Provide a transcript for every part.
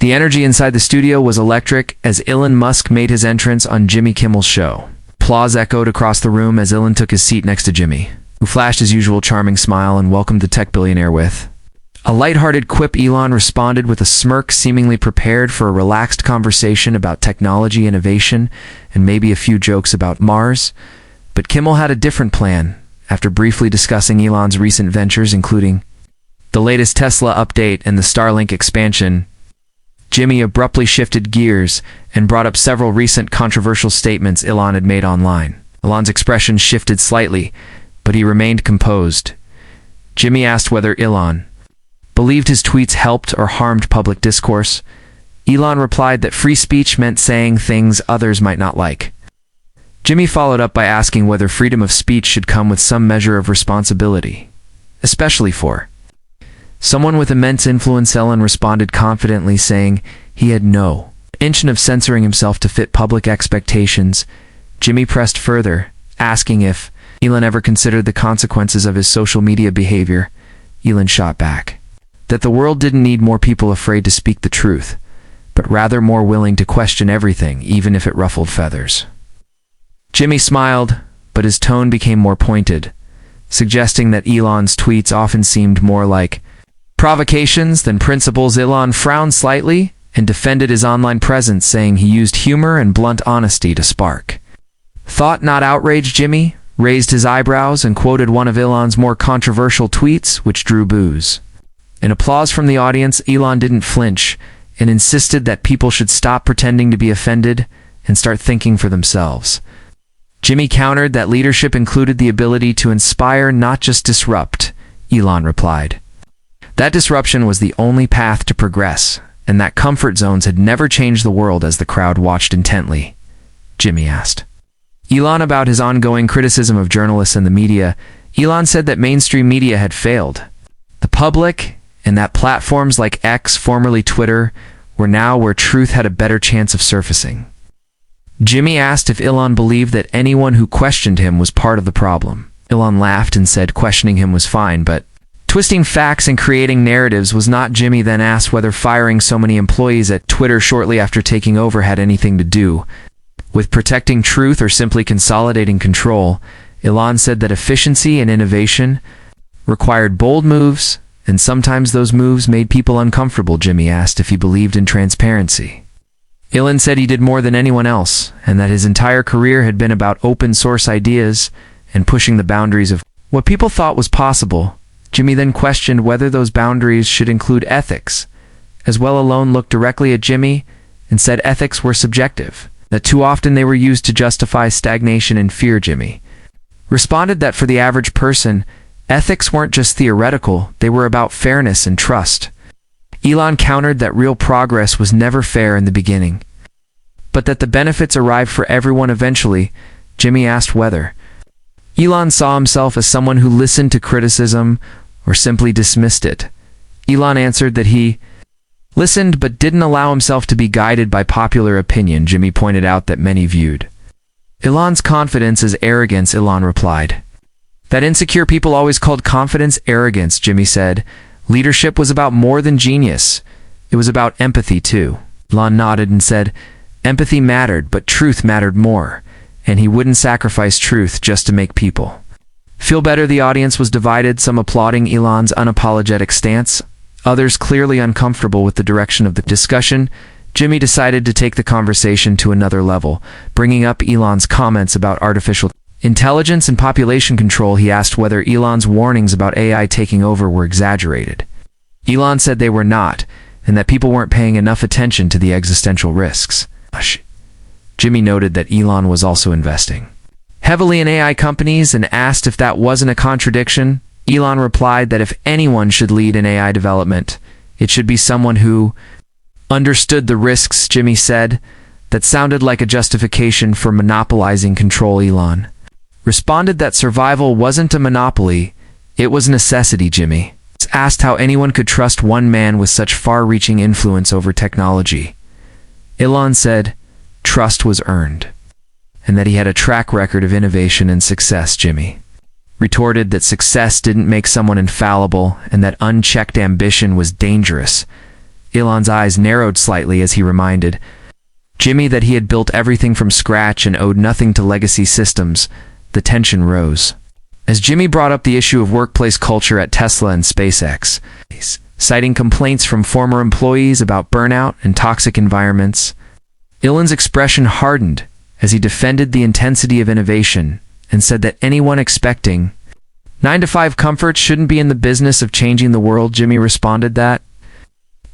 The energy inside the studio was electric as Elon Musk made his entrance on Jimmy Kimmel's show. Applause echoed across the room as Elon took his seat next to Jimmy, who flashed his usual charming smile and welcomed the tech billionaire with a lighthearted quip. Elon responded with a smirk, seemingly prepared for a relaxed conversation about technology innovation and maybe a few jokes about Mars. But Kimmel had a different plan. After briefly discussing Elon's recent ventures, including the latest Tesla update and the Starlink expansion, Jimmy abruptly shifted gears and brought up several recent controversial statements Elon had made online. Elon's expression shifted slightly, but he remained composed. Jimmy asked whether Elon believed his tweets helped or harmed public discourse. Elon replied that free speech meant saying things others might not like. Jimmy followed up by asking whether freedom of speech should come with some measure of responsibility, especially for someone with immense influence. Elon responded confidently, saying he had no intention of censoring himself to fit public expectations. Jimmy pressed further, asking if Elon ever considered the consequences of his social media behavior. Elon shot back that the world didn't need more people afraid to speak the truth, but rather more willing to question everything, even if it ruffled feathers. Jimmy smiled, but his tone became more pointed, suggesting that Elon's tweets often seemed more like provocations than principles. Elon frowned slightly and defended his online presence, saying he used humor and blunt honesty to spark thought, not outrage. Jimmy raised his eyebrows and quoted one of Elon's more controversial tweets, which drew boos and applause from the audience. Elon didn't flinch and insisted that people should stop pretending to be offended and start thinking for themselves. Jimmy countered that leadership included the ability to inspire, not just disrupt. Elon replied that disruption was the only path to progress, and that comfort zones had never changed the world. As the crowd watched intently, Jimmy asked Elon about his ongoing criticism of journalists and the media. Elon said that mainstream media had failed the public, and that platforms like X, formerly Twitter, were now where truth had a better chance of surfacing. Jimmy asked if Elon believed that anyone who questioned him was part of the problem. Elon laughed and said questioning him was fine, but twisting facts and creating narratives was not. Jimmy then asked whether firing so many employees at Twitter shortly after taking over had anything to do with protecting truth or simply consolidating control. Elon said that efficiency and innovation required bold moves, and sometimes those moves made people uncomfortable. Jimmy asked if he believed in transparency. Elon said he did more than anyone else, and that his entire career had been about open source ideas and pushing the boundaries of what people thought was possible. Jimmy then questioned whether those boundaries should include ethics as well. Elon looked directly at Jimmy and said ethics were subjective, that too often they were used to justify stagnation and fear. Jimmy responded that for the average person, ethics weren't just theoretical, they were about fairness and trust. Elon countered that real progress was never fair in the beginning, but that the benefits arrived for everyone eventually. Jimmy asked whether Elon saw himself as someone who listened to criticism or simply dismissed it. Elon answered that he listened but didn't allow himself to be guided by popular opinion. Jimmy pointed out that many viewed Elon's confidence as arrogance. Elon replied that insecure people always called confidence arrogance. Jimmy said leadership was about more than genius. It was about empathy too. Elon nodded and said empathy mattered, but truth mattered more, and he wouldn't sacrifice truth just to make people feel better. The audience was divided, some applauding Elon's unapologetic stance, others clearly uncomfortable with the direction of the discussion. Jimmy decided to take the conversation to another level, bringing up Elon's comments about artificial intelligence and population control. He asked whether Elon's warnings about AI taking over were exaggerated. Elon said they were not, and that people weren't paying enough attention to the existential risks. Jimmy noted that Elon was also investing heavily in AI companies and asked if that wasn't a contradiction. Elon replied that if anyone should lead in AI development, it should be someone who understood the risks. Jimmy said that sounded like a justification for monopolizing control. Elon responded that survival wasn't a monopoly, it was a necessity. Jimmy asked how anyone could trust one man with such far-reaching influence over technology. Elon said trust was earned, and that he had a track record of innovation and success. Jimmy retorted that success didn't make someone infallible, and that unchecked ambition was dangerous. Elon's eyes narrowed slightly as he reminded Jimmy that he had built everything from scratch and owed nothing to legacy systems. The tension rose as Jimmy brought up the issue of workplace culture at Tesla and SpaceX, citing complaints from former employees about burnout and toxic environments. Elon's expression hardened as he defended the intensity of innovation and said that anyone expecting 9-to-5 comfort shouldn't be in the business of changing the world. Jimmy responded that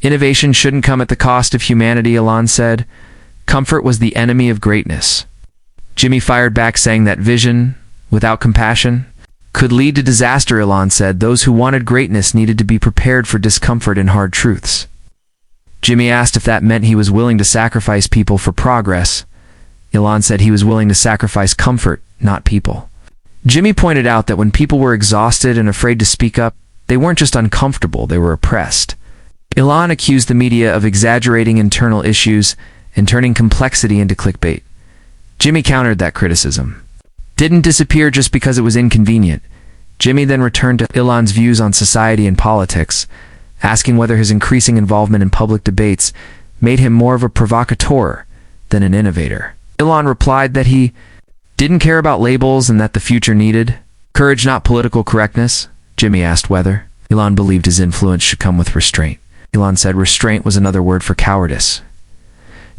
innovation shouldn't come at the cost of humanity. Elon said comfort was the enemy of greatness. Jimmy fired back, saying that vision without compassion could lead to disaster. Elon said those who wanted greatness needed to be prepared for discomfort and hard truths. Jimmy asked if that meant he was willing to sacrifice people for progress. Elon said he was willing to sacrifice comfort, not people. Jimmy pointed out that when people were exhausted and afraid to speak up, they weren't just uncomfortable, they were oppressed. Elon accused the media of exaggerating internal issues and turning complexity into clickbait. Jimmy countered that criticism didn't disappear just because it was inconvenient. Jimmy then returned to Elon's views on society and politics, asking whether his increasing involvement in public debates made him more of a provocateur than an innovator. Elon replied that he didn't care about labels and that the future needed courage, not political correctness. Jimmy asked whether Elon believed his influence should come with restraint. Elon said restraint was another word for cowardice.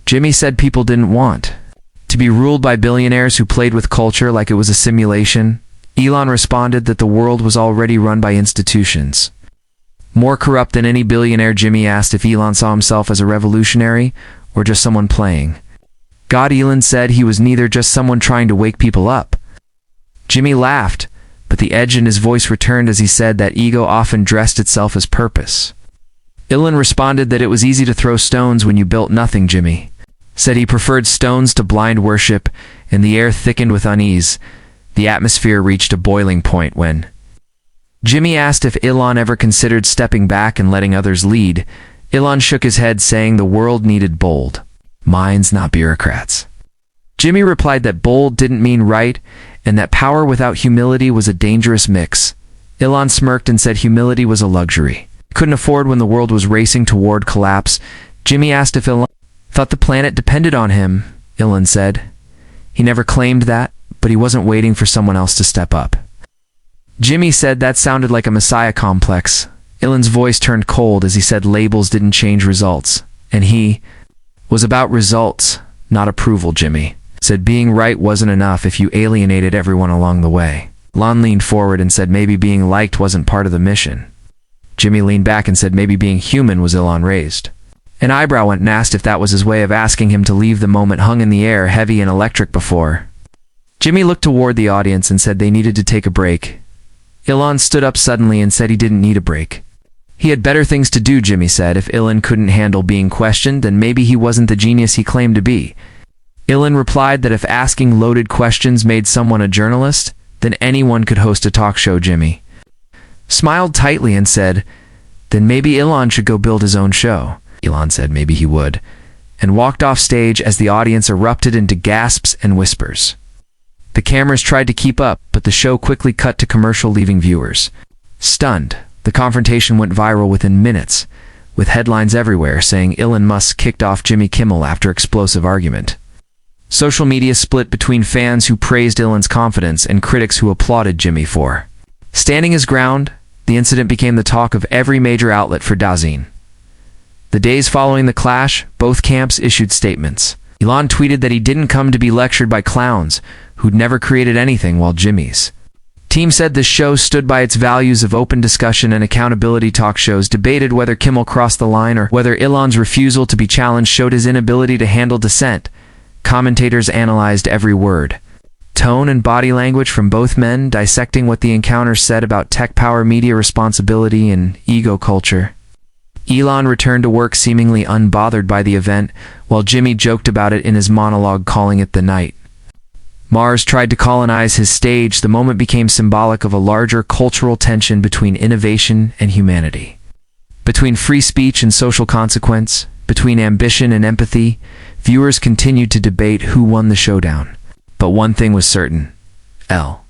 Jimmy said people didn't want to be ruled by billionaires who played with culture like it was a simulation. Elon responded that the world was already run by institutions more corrupt than any billionaire. Jimmy asked if Elon saw himself as a revolutionary or just someone playing God. Elon said he was neither, just someone trying to wake people up. Jimmy laughed, but the edge in his voice returned as he said that ego often dressed itself as purpose. Elon responded that it was easy to throw stones when you built nothing. Jimmy said he preferred stones to blind worship, and the air thickened with unease. The atmosphere reached a boiling point when Jimmy asked if Elon ever considered stepping back and letting others lead. Elon shook his head, saying the world needed bold minds, not bureaucrats. Jimmy replied that bold didn't mean right, and that power without humility was a dangerous mix. Elon smirked and said humility was a luxury he couldn't afford when the world was racing toward collapse. Jimmy asked if Elon thought the planet depended on him. Elon said he never claimed that, but he wasn't waiting for someone else to step up. Jimmy said that sounded like a messiah complex. Elon's voice turned cold as he said labels didn't change results, and he was about results, not approval. Jimmy said being right wasn't enough if you alienated everyone along the way. Elon leaned forward and said maybe being liked wasn't part of the mission. Jimmy leaned back and said maybe being human was. Elon raised an eyebrow went and asked if that was his way of asking him to leave. The moment hung in the air, heavy and electric before. Jimmy looked toward the audience and said they needed to take a break. Elon stood up suddenly and said he didn't need a break. He had better things to do. Jimmy said if Elon couldn't handle being questioned, then maybe he wasn't the genius he claimed to be. Elon replied that if asking loaded questions made someone a journalist, then anyone could host a talk show. Jimmy smiled tightly and said, then maybe Elon should go build his own show. Elon said maybe he would, and walked off stage as the audience erupted into gasps and whispers. The cameras tried to keep up, but the show quickly cut to commercial, leaving viewers stunned. The confrontation went viral within minutes, with headlines everywhere saying Elon Musk kicked off Jimmy Kimmel after explosive argument. Social media split between fans who praised Elon's confidence and critics who applauded Jimmy for standing his ground. The incident became the talk of every major outlet for Dazine. The days following the clash, both camps issued statements. Elon tweeted that he didn't come to be lectured by clowns who'd never created anything, while Jimmy's team said the show stood by its values of open discussion and accountability. Talk shows debated whether Kimmel crossed the line or whether Elon's refusal to be challenged showed his inability to handle dissent. Commentators analyzed every word, tone and body language from both men, dissecting what the encounter said about tech power, media responsibility, and ego culture. Elon returned to work seemingly unbothered by the event, while Jimmy joked about it in his monologue, calling it the night Mars tried to colonize his stage. The moment became symbolic of a larger cultural tension between innovation and humanity, between free speech and social consequence, between ambition and empathy. Viewers continued to debate who won the showdown. But one thing was certain: L.